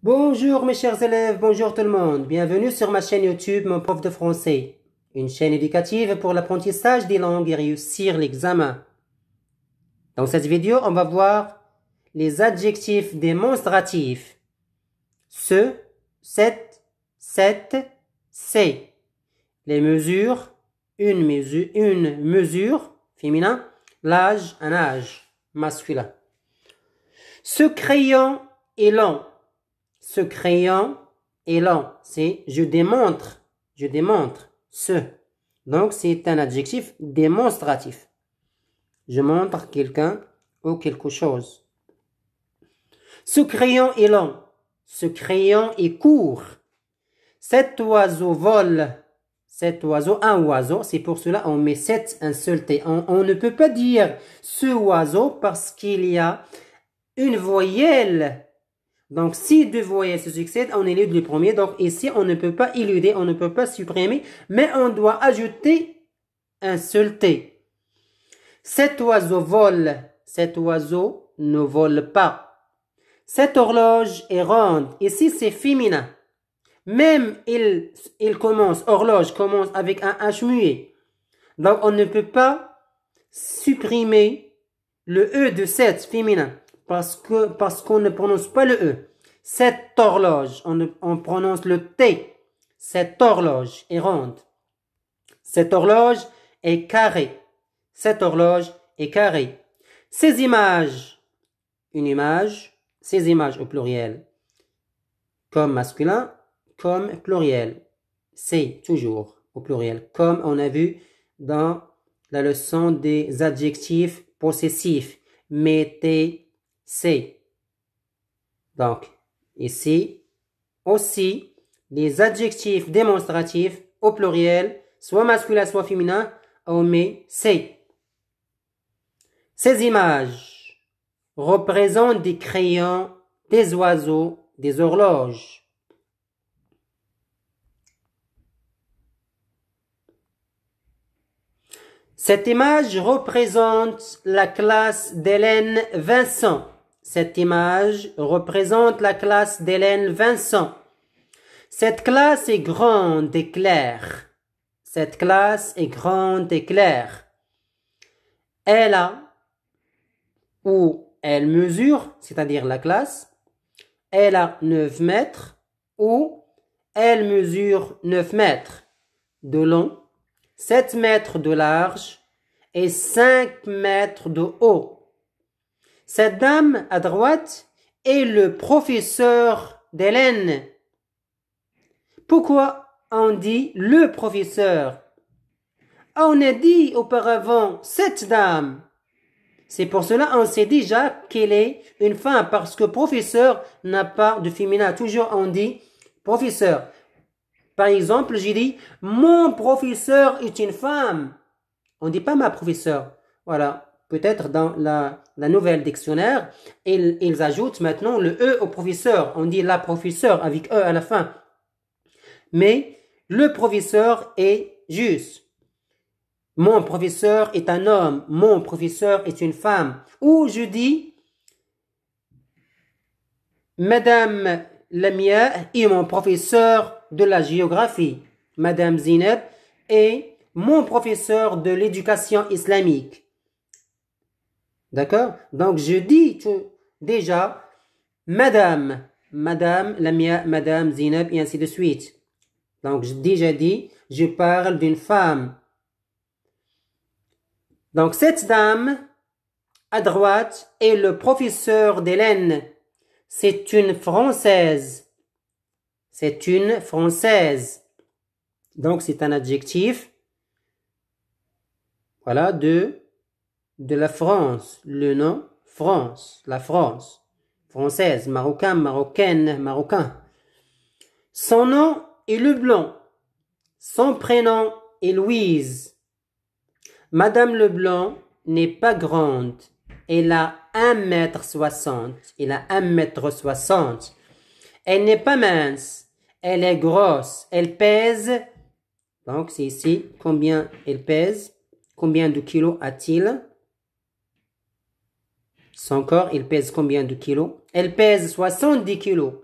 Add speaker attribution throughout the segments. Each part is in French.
Speaker 1: Bonjour mes chers élèves, bonjour tout le monde. Bienvenue sur ma chaîne YouTube Mon Prof de Français, une chaîne éducative pour l'apprentissage des langues et réussir l'examen. Dans cette vidéo, on va voir les adjectifs démonstratifs. Ce, cette, c'est. Les mesures, une mesure, féminin, l'âge, un âge, masculin. Ce crayon est long. Ce crayon est long. C'est je démontre. Ce. Donc, c'est un adjectif démonstratif. Je montre quelqu'un ou quelque chose. Ce crayon est long. Ce crayon est court. Cet oiseau vole. Cet oiseau, un oiseau, c'est pour cela on met cet, un seul T. On ne peut pas dire ce oiseau parce qu'il y a une voyelle. Donc, si deux voyelles se succèdent, on élude le premier. Donc, ici, on ne peut pas éluder, on ne peut pas supprimer, mais on doit ajouter un seul T. Cet oiseau vole. Cet oiseau ne vole pas. Cette horloge est ronde. Ici, c'est féminin. Même il commence, horloge commence avec un H muet. Donc, on ne peut pas supprimer le E de cette féminin parce qu'on ne prononce pas le E. Cette horloge, on prononce le T. Cette horloge est ronde. Cette horloge est carrée. Cette horloge est carrée. Ces images, une image, ces images au pluriel, comme masculin, comme pluriel. C'est toujours au pluriel, comme on a vu dans la leçon des adjectifs possessifs. Mettez, c'est. Donc, ici, aussi, les adjectifs démonstratifs au pluriel, soit masculin, soit féminin, on met c'est. Ces images représentent des crayons, des oiseaux, des horloges. Cette image représente la classe d'Hélène Vincent. Cette image représente la classe d'Hélène Vincent. Cette classe est grande et claire. Cette classe est grande et claire. Elle a, ou elle mesure, c'est-à-dire la classe, elle a 9 mètres, ou elle mesure 9 mètres de long, 7 mètres de large et 5 mètres de haut. Cette dame à droite est le professeur d'Hélène. Pourquoi on dit le professeur? On a dit auparavant cette dame. C'est pour cela qu'on sait déjà qu'elle est une femme parce que professeur n'a pas de féminin. Toujours on dit professeur. Par exemple, j'ai dit mon professeur est une femme. On ne dit pas ma professeure. Voilà. Peut-être dans la nouvelle dictionnaire, ils ajoutent maintenant le E au professeur. On dit la professeure avec E à la fin. Mais le professeur est juste. Mon professeur est un homme. Mon professeur est une femme. Ou je dis Madame Lamia est mon professeur de la géographie. Madame Zineb est mon professeur de l'éducation islamique. D'accord? Donc, je dis déjà Madame Lamia, Madame Zineb, et ainsi de suite. Donc, j'ai déjà dit, je parle d'une femme. Donc, cette dame à droite est le professeur d'Hélène. C'est une Française. C'est une Française. Donc, c'est un adjectif. Voilà, de la France. Le nom, France. La France. Française, marocain, marocaine, marocain. Son nom est Leblanc. Son prénom est Louise. Madame Leblanc n'est pas grande. Elle a 1,60 m. Elle a 1,60 m. Elle n'est pas mince. Elle est grosse. Elle pèse. Donc, c'est ici combien elle pèse. Combien de kilos a-t-il? Son corps, il pèse combien de kilos? Elle pèse 70 kilos.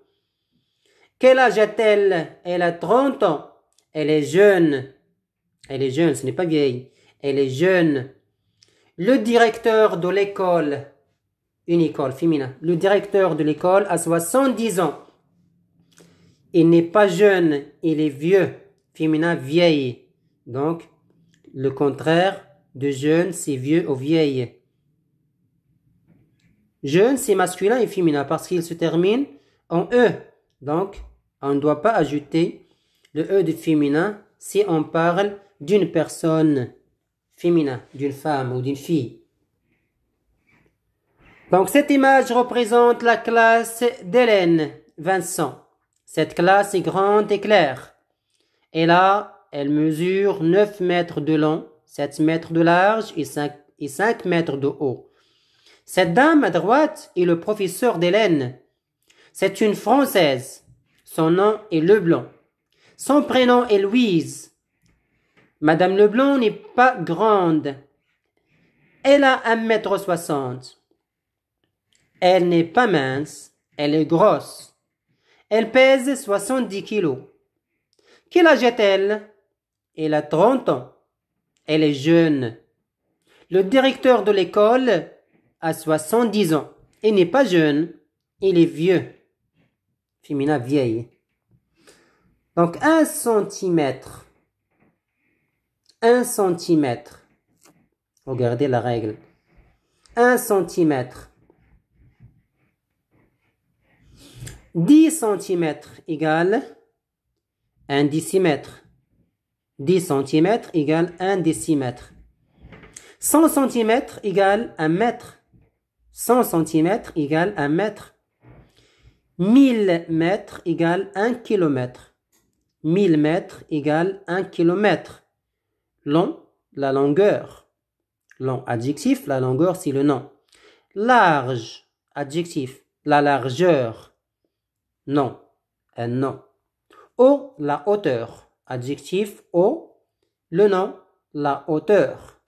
Speaker 1: Quel âge a-t-elle? Elle a 30 ans. Elle est jeune. Elle est jeune, ce n'est pas vieille. Elle est jeune. Le directeur de l'école, une école féminin, le directeur de l'école a 70 ans. Il n'est pas jeune, il est vieux. Féminin, vieille. Donc, le contraire de jeune, c'est vieux ou vieille. Jeune, c'est masculin et féminin parce qu'il se termine en E. Donc, on ne doit pas ajouter le E de féminin si on parle d'une personne féminin, d'une femme ou d'une fille. Donc, cette image représente la classe d'Hélène Vincent. Cette classe est grande et claire. Et là, elle mesure 9 mètres de long, 7 mètres de large et 5 mètres de haut. Cette dame à droite est le professeur d'Hélène. C'est une Française. Son nom est Leblanc. Son prénom est Louise. Madame Leblanc n'est pas grande. Elle a 1,60 m. Elle n'est pas mince. Elle est grosse. Elle pèse 70 kilos. Quel âge a-t-elle? Elle a 30 ans. Elle est jeune. Le directeur de l'école a 70 ans. Il n'est pas jeune, il est vieux. Féminin, vieille. Donc 1 centimètre. 1 centimètre. Regardez la règle. 1 centimètre. 10 centimètres égale 1 décimètre. 10 centimètres égale 1 décimètre. 100 centimètres égale 1 mètre. 100 centimètres égale 1 mètre. 1000 mètres égale 1 kilomètre. 1000 mètres égale 1 kilomètre. Long, la longueur. Long, adjectif, la longueur, c'est le nom. Large, adjectif, la largeur. Nom, un nom. Haut, la hauteur. Adjectif, haut, le nom, la hauteur.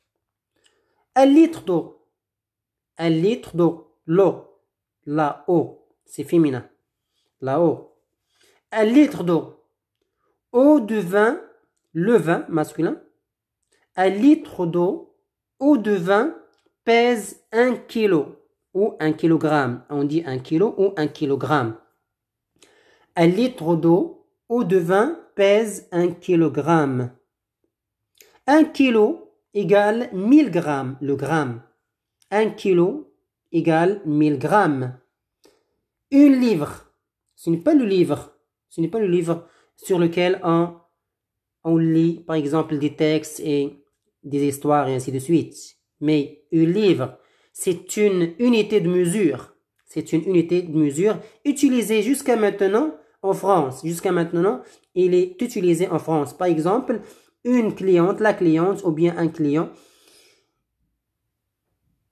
Speaker 1: 1 litre d'eau. 1 litre d'eau. L'eau. La eau. C'est féminin. La eau. 1 litre d'eau. Eau de vin. Le vin, masculin. 1 litre d'eau. Eau de vin pèse 1 kilo. Ou 1 kilogramme. On dit 1 kilo ou 1 kilogramme. 1 litre d'eau. Eau de vin pèse 1 kilogramme. 1 kilo égale 1000 grammes, le gramme. 1 kilo égale 1000 grammes. Une livre. Ce n'est pas le livre. Ce n'est pas le livre sur lequel on lit, par exemple, des textes et des histoires et ainsi de suite. Mais un livre, c'est une unité de mesure. C'est une unité de mesure utilisée jusqu'à maintenant en France. Jusqu'à maintenant, il est utilisé en France. Par exemple, une cliente, la cliente ou bien un client,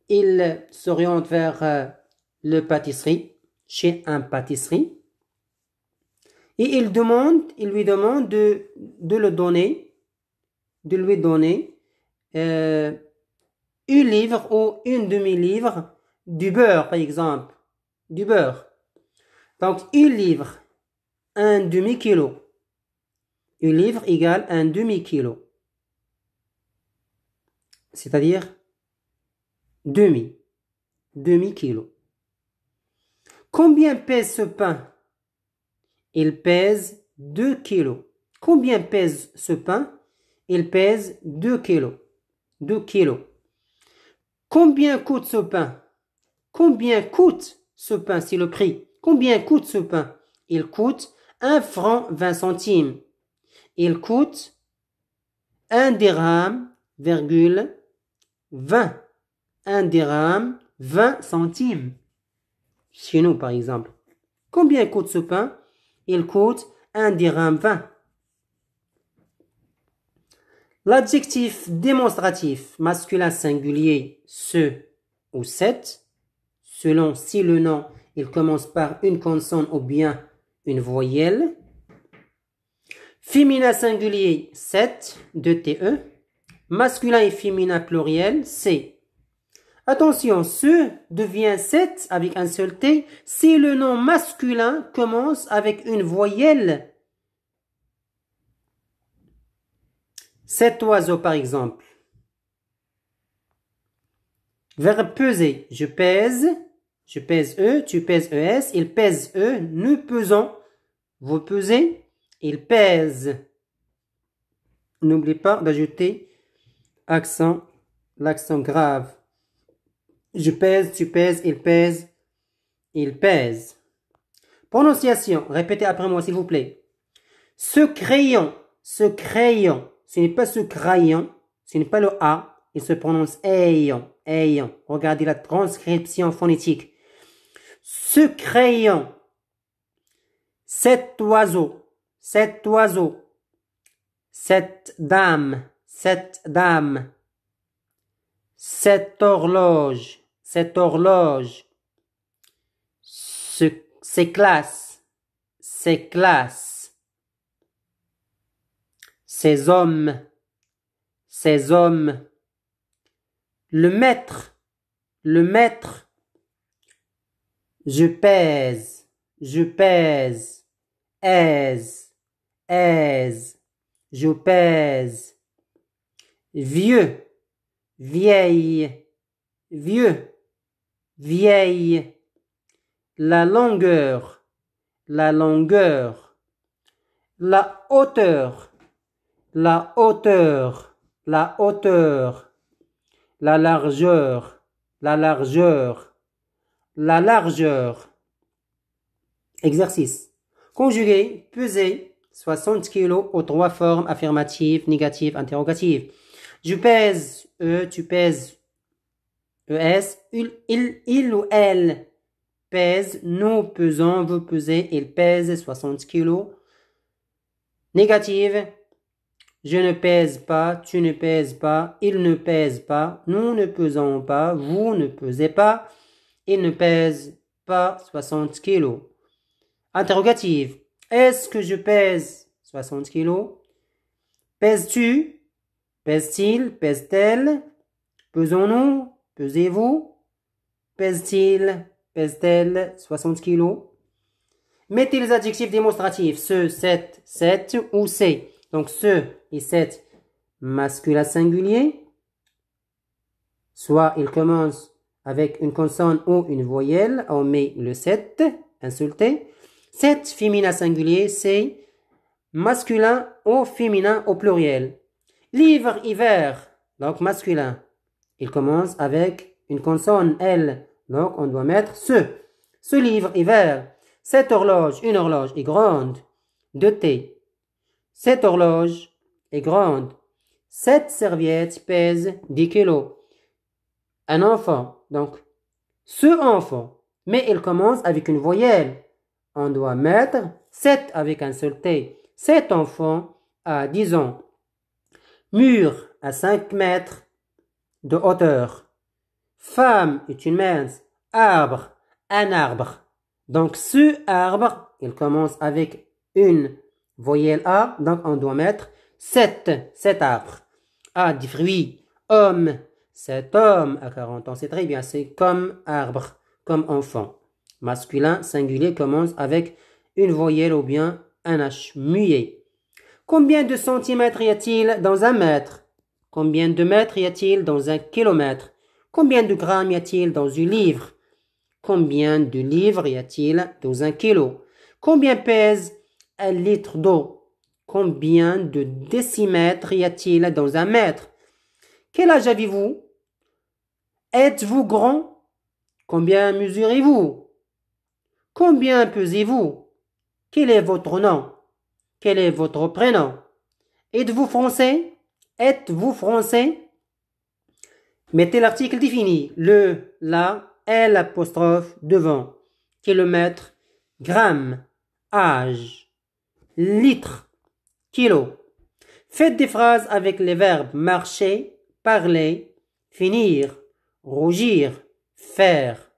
Speaker 1: il s'oriente vers le pâtisserie, chez un pâtisserie, et il lui demande de lui donner une livre ou une demi-livre du beurre, par exemple, du beurre. Donc, une livre, un demi-kilo. Une livre égale un demi-kilo. C'est-à-dire demi-kilo. Combien pèse ce pain? Il pèse 2 kilos. Combien pèse ce pain? Il pèse 2 kilos. 2 kilos. Combien coûte ce pain? Combien coûte ce pain? C'est le prix. Combien coûte ce pain? Il coûte 1 franc 20 centimes. Il coûte 1 dirham, 20. 1 dirham, 20 centimes. Chez nous, par exemple. Combien coûte ce pain? Il coûte 1 dirham 20. L'adjectif démonstratif masculin singulier ce ou cette, selon si le nom il commence par une consonne ou bien une voyelle. Féminin singulier 7 de TE. Masculin et féminin pluriel C. Attention, ce devient 7 avec un seul T si le nom masculin commence avec une voyelle. Cet oiseau, par exemple. Verbe peser. Je pèse E, tu pèses ES, il pèse E, nous pesons, vous pesez, il pèse. N'oublie pas d'ajouter l'accent grave. Je pèse, tu pèses, il pèse, il pèse. Prononciation, répétez après moi s'il vous plaît. Ce crayon, ce n'est pas ce crayon, ce n'est pas le A, il se prononce ayon. Regardez la transcription phonétique. Ce crayon, cet oiseau, cette dame, cette horloge, ces classes, ces hommes, le maître, je pèse, aise, je pèse, vieux, vieille, la longueur, la hauteur, la largeur. Exercice. Conjuguer, peser, 60 kg aux 3 formes affirmatives, négatives, interrogatives. Je pèse, tu pèses, ES, il ou elle pèse, nous pesons, vous pesez, il pèse 60 kg. Négative, je ne pèse pas, tu ne pèses pas, il ne pèse pas, nous ne pesons pas, vous ne pesez pas, il ne pèse pas 60 kg. Interrogative, est-ce que je pèse 60 kg? Pèses-tu? Pèse-t-il? Pèse-t-elle? Pesons-nous? Pesez-vous? Pèse-t-il? Pèse-t-elle 60 kg? Mettez les adjectifs démonstratifs, ce, cette ou c'est. Donc ce et cette masculin singulier. Soit il commence avec une consonne ou une voyelle, on met le cette, insulté. Cette féminin singulier, c'est masculin ou féminin au pluriel. Livre, hiver, donc masculin. Il commence avec une consonne L, donc on doit mettre ce. Ce livre, hiver. Cette horloge, une horloge est grande, 2 T. Cette horloge est grande. Cette serviette pèse 10 kilos. Un enfant, donc ce enfant, mais il commence avec une voyelle. On doit mettre 7 avec un seul T. Cet enfant a 10 ans. Mur à 5 mètres de hauteur. Femme est une mince. Arbre, un arbre. Donc ce arbre, il commence avec une voyelle A, donc on doit mettre 7, cet arbre. A des fruits. Homme, cet homme à 40 ans, c'est très bien, c'est comme arbre, comme enfant. Masculin, singulier, commence avec une voyelle ou bien un H muet. Combien de centimètres y a-t-il dans un mètre? Combien de mètres y a-t-il dans un kilomètre? Combien de grammes y a-t-il dans une livre? Combien de livres y a-t-il dans un kilo? Combien pèse un litre d'eau? Combien de décimètres y a-t-il dans un mètre? Quel âge avez-vous? Êtes-vous grand? Combien mesurez-vous? Combien pesez-vous? Quel est votre nom? Quel est votre prénom? Êtes-vous français? Êtes-vous français? Mettez l'article défini. Le, la, L apostrophe devant. Kilomètre, gramme, âge, litre, kilo. Faites des phrases avec les verbes marcher, parler, finir, rougir, faire,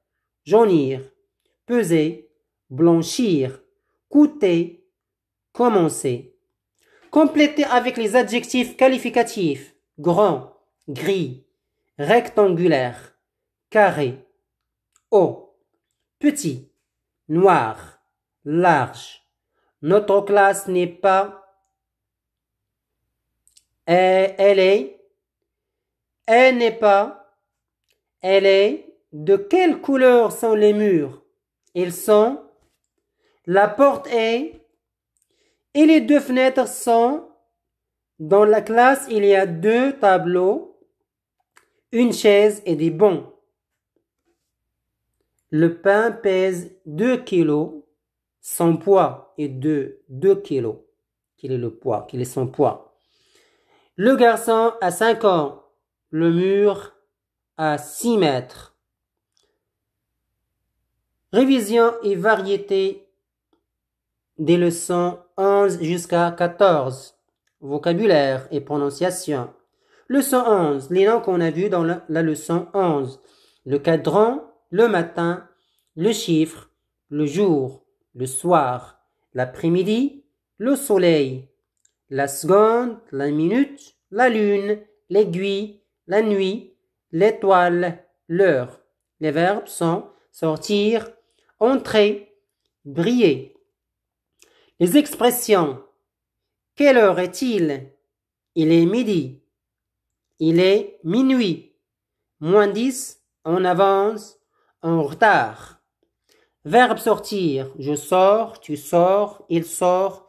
Speaker 1: jaunir, peser, blanchir, coûter, commencer. Complétez avec les adjectifs qualificatifs grand, gris, rectangulaire, carré. Haut, petit, noir, large. Notre classe n'est pas. Elle n'est pas. Elle est. De quelle couleur sont les murs? Ils sont. La porte est. Et les deux fenêtres sont. Dans la classe, il y a 2 tableaux, une chaise et des bancs. Le pain pèse 2 kilos. Son poids est de 2 kilos. Quel est le poids? Quel est son poids? Le garçon a 5 ans. Le mur a 6 mètres. Révision et variété des leçons 11 jusqu'à 14. Vocabulaire et prononciation. Leçon 11. Les noms qu'on a vus dans la leçon 11. Le cadran, le matin, le chiffre, le jour, le soir, l'après-midi, le soleil, la seconde, la minute, la lune, l'aiguille, la nuit, l'étoile, l'heure. Les verbes sont sortir, entrer, briller. Les expressions. Quelle heure est-il? Il est midi. Il est minuit. Moins 10, en avance, en retard. Verbe sortir. Je sors, tu sors, il sort.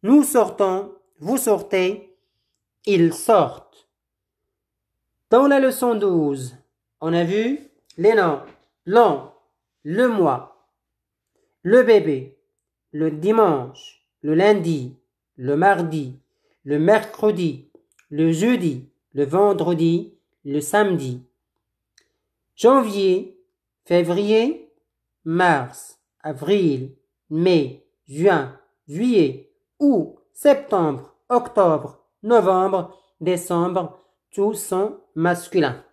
Speaker 1: Nous sortons, vous sortez, ils sortent. Dans la leçon 12, on a vu les noms. L'an, le mois, le bébé, le dimanche, le lundi, le mardi, le mercredi, le jeudi, le vendredi, le samedi. Janvier, février, mars, avril, mai, juin, juillet, août, septembre, octobre, novembre, décembre, tous sont masculins.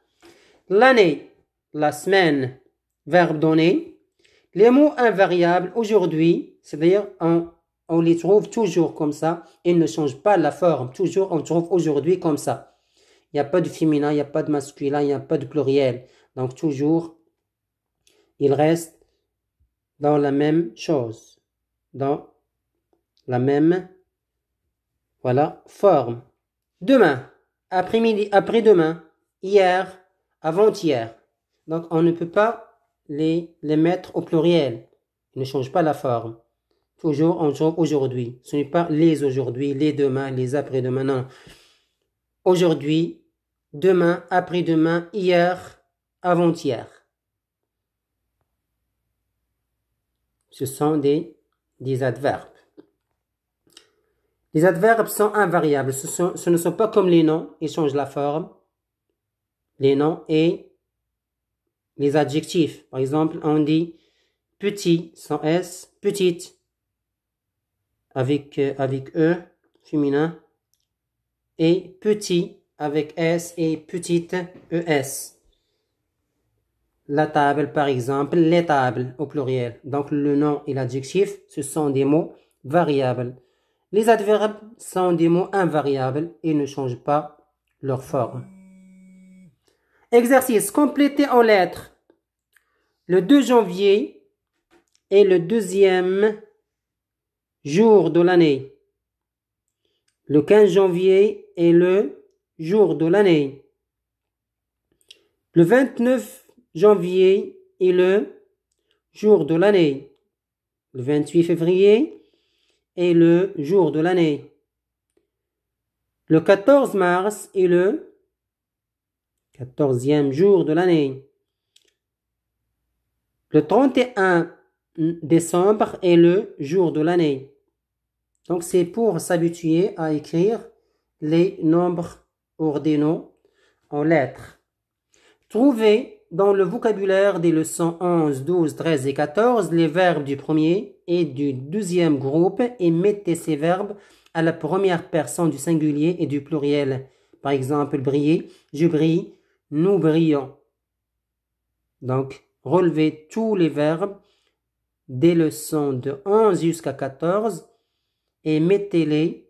Speaker 1: L'année, la semaine, verbe donné. Les mots invariables aujourd'hui, c'est-à-dire on les trouve toujours comme ça, ils ne changent pas la forme. Toujours on trouve aujourd'hui comme ça. Il n'y a pas de féminin, il n'y a pas de masculin, il n'y a pas de pluriel. Donc toujours, il reste dans la même chose, dans la même forme. Demain, après-midi, après-demain, hier, avant-hier. Donc on ne peut pas les mettre au pluriel. Ils ne changent pas la forme. Toujours on trouve aujourd'hui. Ce n'est pas les aujourd'hui, les demain, les après-demain, non. Aujourd'hui, demain, après-demain, hier, avant-hier. Ce sont des adverbes. Les adverbes sont invariables. Ce ne sont pas comme les noms, ils changent la forme. Les noms et les adjectifs. Par exemple, on dit petit sans S, petite avec E, féminin, et petit avec S et petite ES. La table, par exemple, les tables au pluriel. Donc, le nom et l'adjectif, ce sont des mots variables. Les adverbes sont des mots invariables et ne changent pas leur forme. Exercice complété en lettres. Le 2 janvier est le 2e jour de l'année. Le 15 janvier est le jour de l'année. Le 29 janvier est le jour de l'année. Le 28 février est le jour de l'année. Le 14 mars est le 14e jour de l'année. Le 31 décembre est le jour de l'année. Donc c'est pour s'habituer à écrire les nombres ordinaux en lettres. Trouvez dans le vocabulaire des leçons 11, 12, 13 et 14 les verbes du premier et du deuxième groupe et mettez ces verbes à la première personne du singulier et du pluriel. Par exemple, briller, je brille, nous brillons. Donc, relevez tous les verbes des leçons de 11 jusqu'à 14 et mettez-les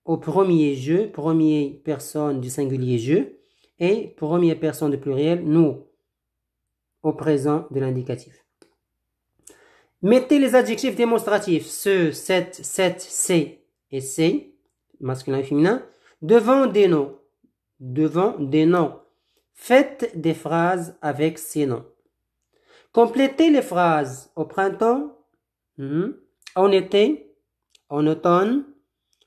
Speaker 1: au premier je, première personne du singulier je, et première personne du pluriel nous. au présent de l'indicatif. Mettez les adjectifs démonstratifs, ce, cette, c'est et c'est, masculin et féminin, devant des noms. Devant des noms. Faites des phrases avec ces noms. Complétez les phrases au printemps, en été, en automne,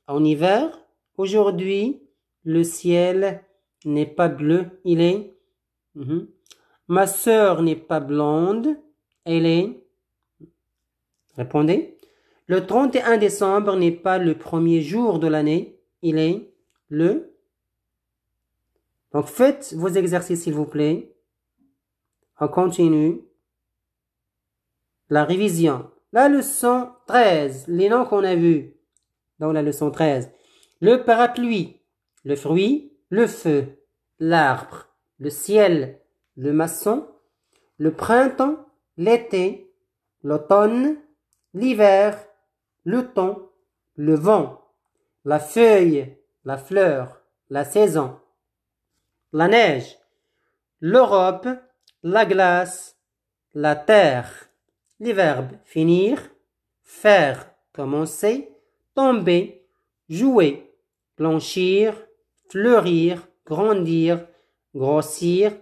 Speaker 1: en hiver. Aujourd'hui, le ciel n'est pas bleu, il est. Ma sœur n'est pas blonde, elle est. Répondez. Le 31 décembre n'est pas le premier jour de l'année, il est le. Donc faites vos exercices s'il vous plaît. On continue. La révision. La leçon 13, les noms qu'on a vus dans la leçon 13. Le parapluie, le fruit, le feu, l'arbre, le ciel, le maçon, le printemps, l'été, l'automne, l'hiver, le temps, le vent, la feuille, la fleur, la saison, la neige, l'Europe, la glace, la terre. Les verbes finir, faire, commencer, tomber, jouer, blanchir, fleurir, grandir, grossir,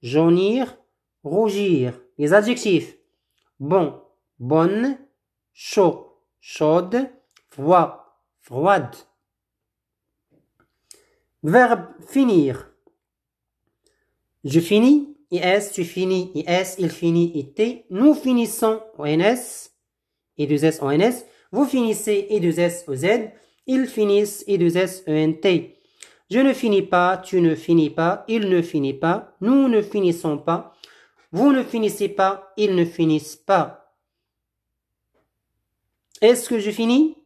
Speaker 1: jaunir, rougir. Les adjectifs bon, bonne, chaud, chaude, froid, froide. Verbe finir. Je finis. IS, tu finis, IS, il finit, IT. Nous finissons ONS, I2S, ONS. Vous finissez, I2S, OZ. Ils finissent, I2S, ENT. Je ne finis pas, tu ne finis pas, il ne finit pas, nous ne finissons pas, vous ne finissez pas, ils ne finissent pas. Est-ce que je finis?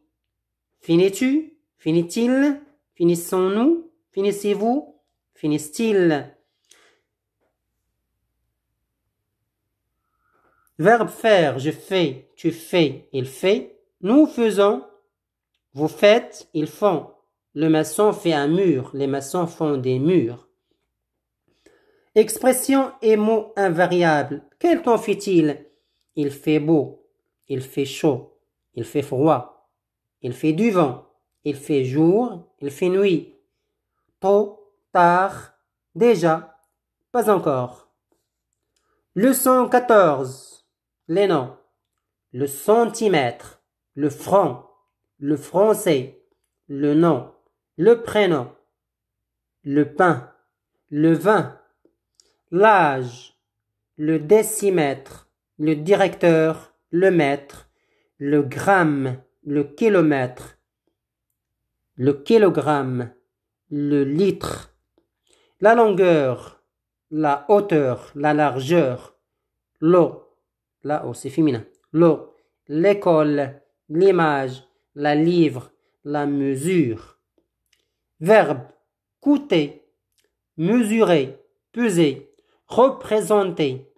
Speaker 1: Finis-tu? Finit-il? Finissons-nous? Finissez-vous? Finissent-ils? Verbe faire, je fais, tu fais, il fait. Nous faisons, vous faites, ils font. Le maçon fait un mur, les maçons font des murs. Expression et mot invariable. Quel temps fait-il? Il fait beau, il fait chaud, il fait froid, il fait du vent, il fait jour, il fait nuit. Tôt, tard, déjà, pas encore. Leçon 14. Les noms. Le centimètre, le franc, le français, le nom, le prénom, le pain, le vin, l'âge, le décimètre, le directeur, le mètre, le gramme, le kilomètre, le kilogramme, le litre, la longueur, la hauteur, la largeur, l'eau, là oh, c'est féminin, l'eau, l'école, l'image, la livre, la mesure. Verbe, coûter, mesurer, peser, représenter.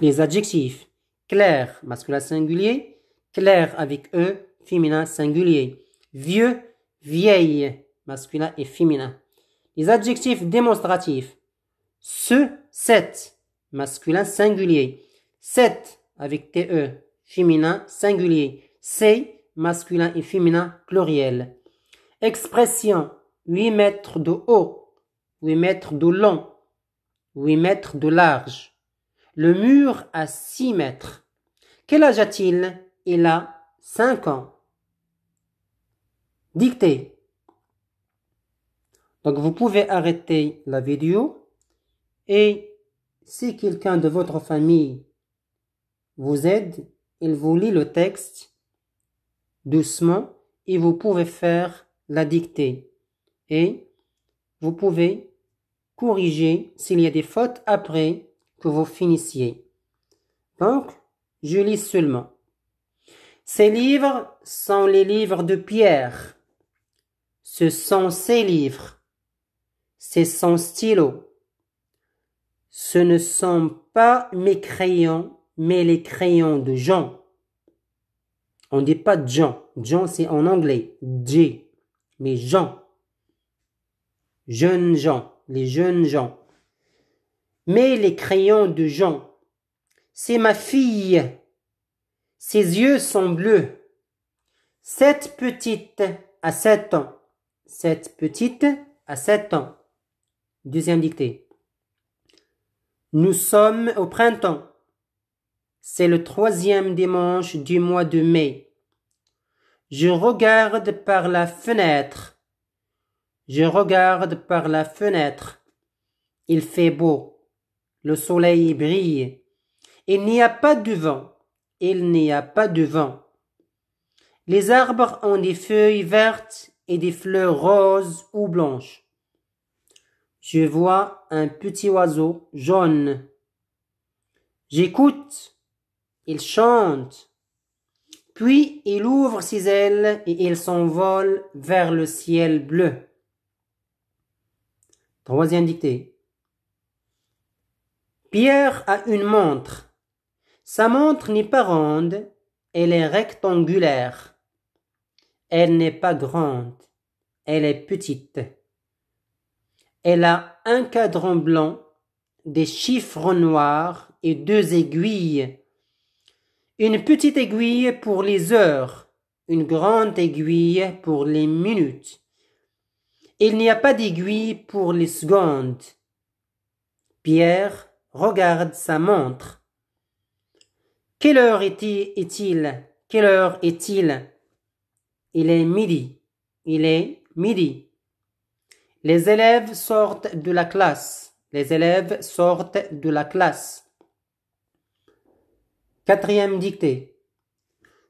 Speaker 1: Les adjectifs, clair, masculin singulier, clair avec E, féminin singulier. Vieux, vieille, masculin et féminin. Les adjectifs démonstratifs, ce, cette, masculin singulier. 7 avec TE, féminin singulier. C'est, masculin et féminin pluriel. Expression 8 mètres de haut, 8 mètres de long, 8 mètres de large. Le mur a 6 mètres. Quel âge a-t-il? Il a 5 ans. Dictée. Donc vous pouvez arrêter la vidéo et si quelqu'un de votre famille vous aide, il vous lit le texte doucement et vous pouvez faire la dictée. Et vous pouvez corriger s'il y a des fautes après que vous finissiez. Donc, je lis seulement. Ces livres sont les livres de Pierre. Ce sont ses livres. C'est son stylo. Ce ne sont pas mes crayons, mais les crayons de Jean. On ne dit pas Jean. Jean, c'est en anglais. J. Mais Jean. Jeunes gens. Les jeunes gens. Mais les crayons de Jean, c'est ma fille. Ses yeux sont bleus. Cette petite a 7 ans. Cette petite a 7 ans. Deuxième dictée. Nous sommes au printemps. C'est le 3e dimanche du mois de mai. Je regarde par la fenêtre. Je regarde par la fenêtre. Il fait beau. Le soleil brille. Il n'y a pas de vent. Il n'y a pas de vent. Les arbres ont des feuilles vertes et des fleurs roses ou blanches. Je vois un petit oiseau jaune. J'écoute. Il chante. Puis il ouvre ses ailes et il s'envole vers le ciel bleu. Troisième dictée. Pierre a une montre. Sa montre n'est pas ronde, elle est rectangulaire. Elle n'est pas grande, elle est petite. Elle a un cadran blanc, des chiffres noirs et 2 aiguilles. Une petite aiguille pour les heures, une grande aiguille pour les minutes. Il n'y a pas d'aiguille pour les secondes. Pierre regarde sa montre. Quelle heure est-il? Quelle heure est-il? Il est midi. Il est midi. Les élèves sortent de la classe. Les élèves sortent de la classe. Quatrième dictée.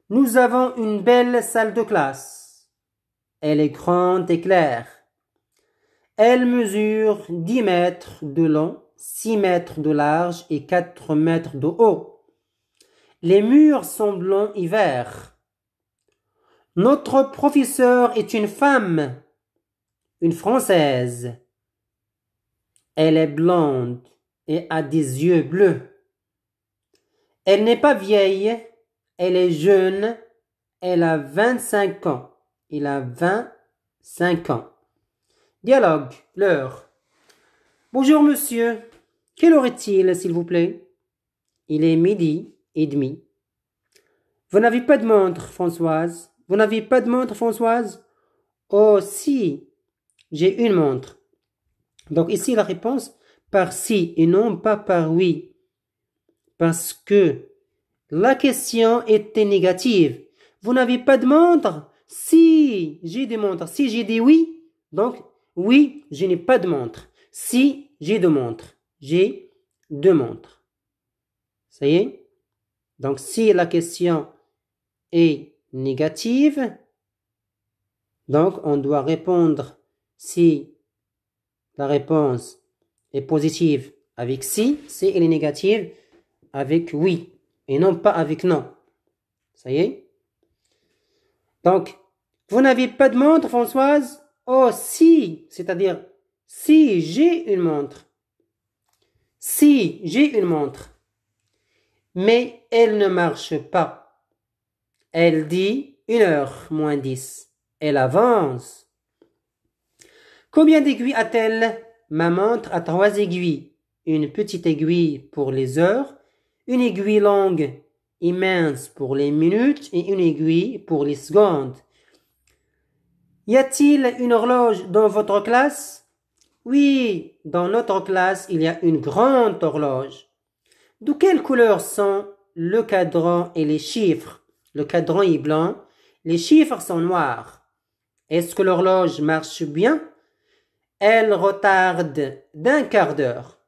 Speaker 1: Nous avons une belle salle de classe. Elle est grande et claire. Elle mesure 10 mètres de long, 6 mètres de large et 4 mètres de haut. Les murs sont blancs et verts. Notre professeure est une femme, une Française. Elle est blonde et a des yeux bleus. Elle n'est pas vieille, elle est jeune, elle a 25 ans. Il a 25 ans. Dialogue, l'heure. Bonjour monsieur, quelle heure est-il s'il vous plaît? Il est midi et demi. Vous n'avez pas de montre, Françoise? Vous n'avez pas de montre, Françoise? Oh si, j'ai une montre. Donc ici la réponse par si et non pas par oui. Parce que la question était négative. Vous n'avez pas de montre? Si, j'ai des montres. Si j'ai dit oui, donc oui, je n'ai pas de montre. Si, j'ai deux montres. J'ai 2 montres. Ça y est? Donc si la question est négative, donc on doit répondre si la réponse est positive avec si elle est négative avec oui et non pas avec non. Ça y est? Donc, vous n'avez pas de montre, Françoise? Oh, si, c'est-à-dire si j'ai une montre. Si j'ai une montre. Mais elle ne marche pas. Elle dit 1h moins 10. Elle avance. Combien d'aiguilles a-t-elle? Ma montre a 3 aiguilles. Une petite aiguille pour les heures, une aiguille longue immense pour les minutes et une aiguille pour les secondes. Y a-t-il une horloge dans votre classe? Oui, dans notre classe, il y a une grande horloge. De quelle couleur sont le cadran et les chiffres? Le cadran est blanc, les chiffres sont noirs. Est-ce que l'horloge marche bien? Elle retarde d'1/4 d'heure.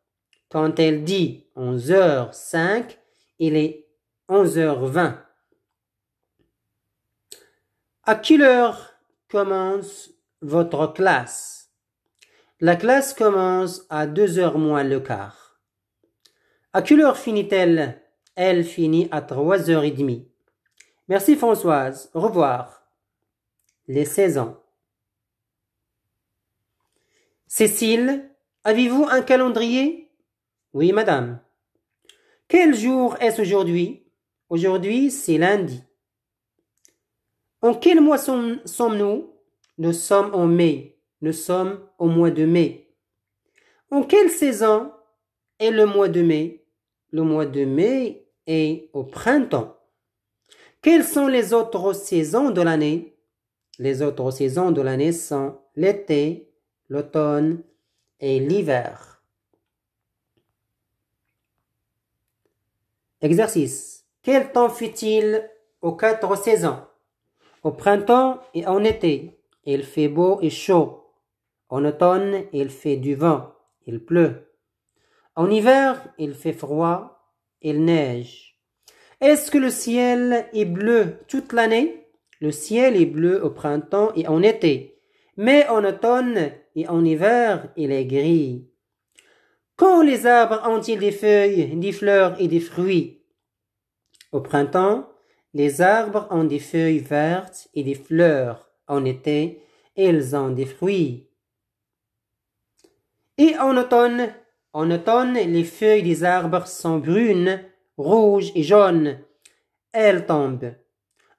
Speaker 1: Quand elle dit 11h05, il est 11h20. À quelle heure commence votre classe? La classe commence à 2h moins le quart. À quelle heure finit-elle? Elle finit à 3h30. Merci Françoise. Au revoir. Les 16 ans. Cécile, avez-vous un calendrier? Oui, madame. Quel jour est-ce aujourd'hui? Aujourd'hui, c'est lundi. En quel mois sommes-nous? Nous sommes en mai. Nous sommes au mois de mai. En quelle saison? est le mois de mai? Le mois de mai est au printemps. Quelles sont les autres saisons de l'année? Les autres saisons de l'année sont l'été, l'automne et l'hiver. Exercice. Quel temps fait-il aux 4 saisons? Au printemps et en été, il fait beau et chaud. En automne, il fait du vent, il pleut. En hiver, il fait froid, il neige. Est-ce que le ciel est bleu toute l'année? Le ciel est bleu au printemps et en été, mais en automne et en hiver, il est gris. Quand les arbres ont-ils des feuilles, des fleurs et des fruits? Au printemps, les arbres ont des feuilles vertes et des fleurs. En été, ils ont des fruits. Et en automne, les feuilles des arbres sont brunes, rouges et jaunes. Elles tombent.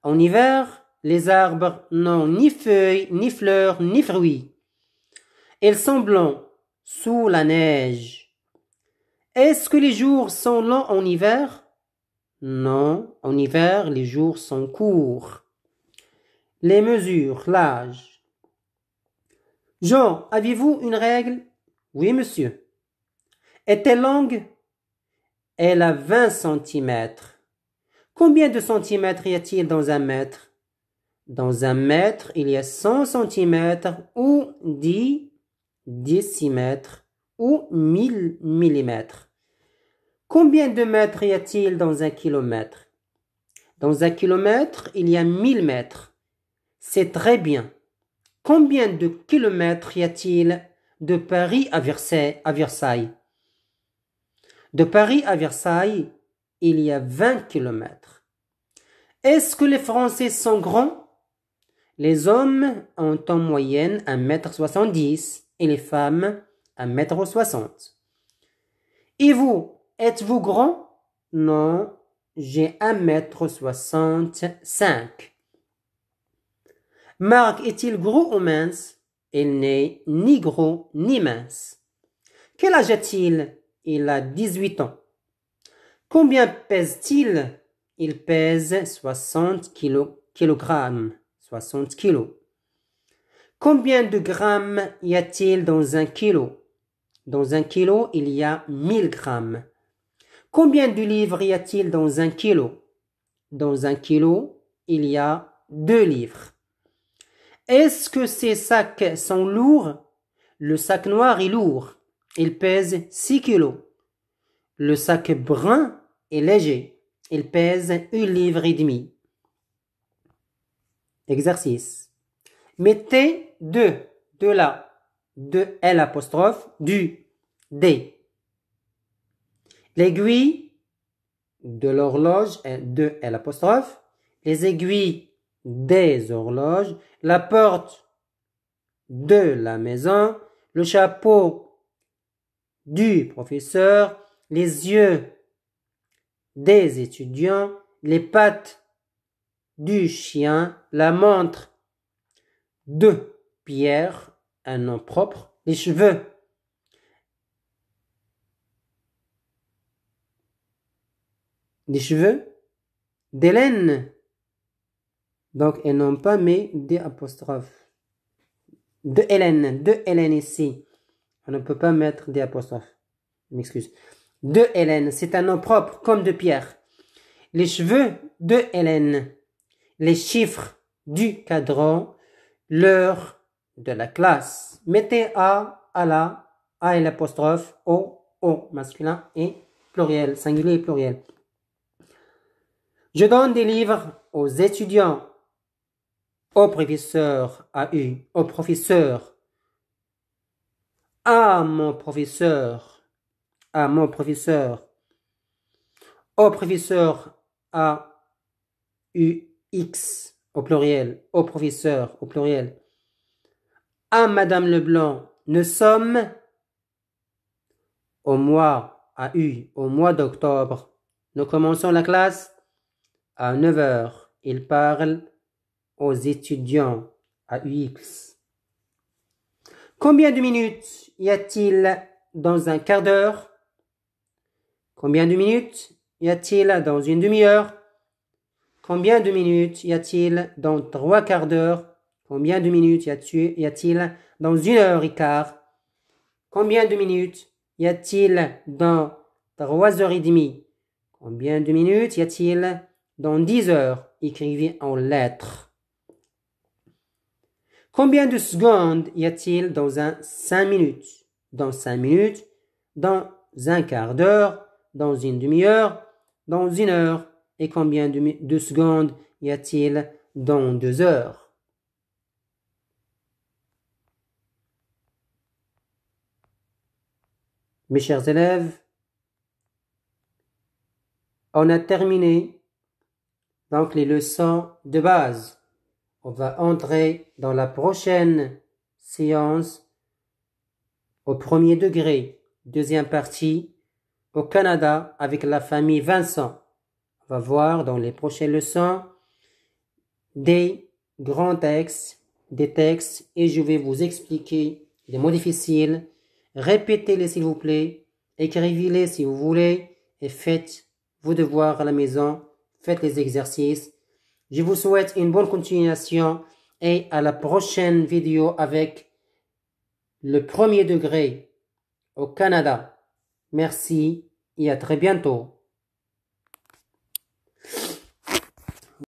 Speaker 1: En hiver, les arbres n'ont ni feuilles, ni fleurs, ni fruits. Ils sont blancs, sous la neige. Est-ce que les jours sont longs en hiver? Non, en hiver, les jours sont courts. Les mesures, l'âge. Jean, avez-vous une règle? Oui, monsieur. Est-elle longue? Elle a 20 centimètres. Combien de centimètres y a-t-il dans un mètre? Dans un mètre, il y a 100 centimètres ou 10 décimètres ou 1000 millimètres. Combien de mètres y a-t-il dans un kilomètre? Dans un kilomètre, il y a 1000 mètres. C'est très bien. Combien de kilomètres y a-t-il de Paris à Versailles? De Paris à Versailles, il y a 20 kilomètres. Est-ce que les Français sont grands? Les hommes ont en moyenne 1,70 m et les femmes 1,60 m. Et vous, êtes-vous grand? Non, j'ai 1,65 m. Marc est-il gros ou mince? Il n'est ni gros ni mince. Quel âge a-t-il? Il a 18 ans. Combien pèse-t-il? Il pèse 60 kilogrammes. 60 kilos. Combien de grammes y a-t-il dans un kilo? Dans un kilo, il y a 1000 grammes. Combien de livres y a-t-il dans un kilo? Dans un kilo, il y a 2 livres. Est-ce que ces sacs sont lourds? Le sac noir est lourd. Il pèse 6 kilos. Le sac brun est léger. Il pèse 1,5 livre. Exercice. Mettez de là, de L apostrophe, du, des. L'aiguille de l'horloge est de L apostrophe. Les aiguilles des horloges. La porte de la maison. Le chapeau du professeur. Les yeux des étudiants. Les pattes du chien. La montre de Pierre, un nom propre. Les cheveux d'Hélène. Donc, elles n'ont pas mis des apostrophes. De Hélène ici. On ne peut pas mettre des apostrophes. Je m'excuse. De Hélène, c'est un nom propre, comme de Pierre. Les cheveux de Hélène. Les chiffres du cadran. L'heure de la classe. Mettez A, à la, A et l'apostrophe, O, masculin et pluriel, singulier et pluriel. Je donne des livres aux étudiants. Au professeur, AU, au professeur. À mon professeur, au professeur, AUX, au pluriel, au professeur, au pluriel. À Madame Leblanc, nous sommes au mois, au mois d'octobre. Nous commençons la classe à 9 heures. Il parle aux étudiants, AUX. Combien de minutes y a-t-il dans un quart d'heure? Combien de minutes y a-t-il dans une demi-heure? Combien de minutes y a-t-il dans 3/4 d'heure? Combien de minutes y a-t-il dans 1h15? Combien de minutes y a-t-il dans 3h30? Combien de minutes y a-t-il dans 10 heures? Écrivez en lettres. Combien de secondes y a-t-il dans 5 minutes? Dans 5 minutes, dans 1/4 d'heure, dans une demi-heure, dans 1 heure. Et combien de secondes y a-t-il dans 2 heures? Mes chers élèves, on a terminé donc les leçons de base. On va entrer dans la prochaine séance au premier degré, deuxième partie, au Canada avec la famille Vincent. On va voir dans les prochaines leçons des grands textes, des textes, et je vais vous expliquer les mots difficiles. Répétez-les s'il vous plaît, écrivez-les si vous voulez, et faites vos devoirs à la maison, faites les exercices. Je vous souhaite une bonne continuation et à la prochaine vidéo avec le premier degré au Canada. Merci et à très bientôt.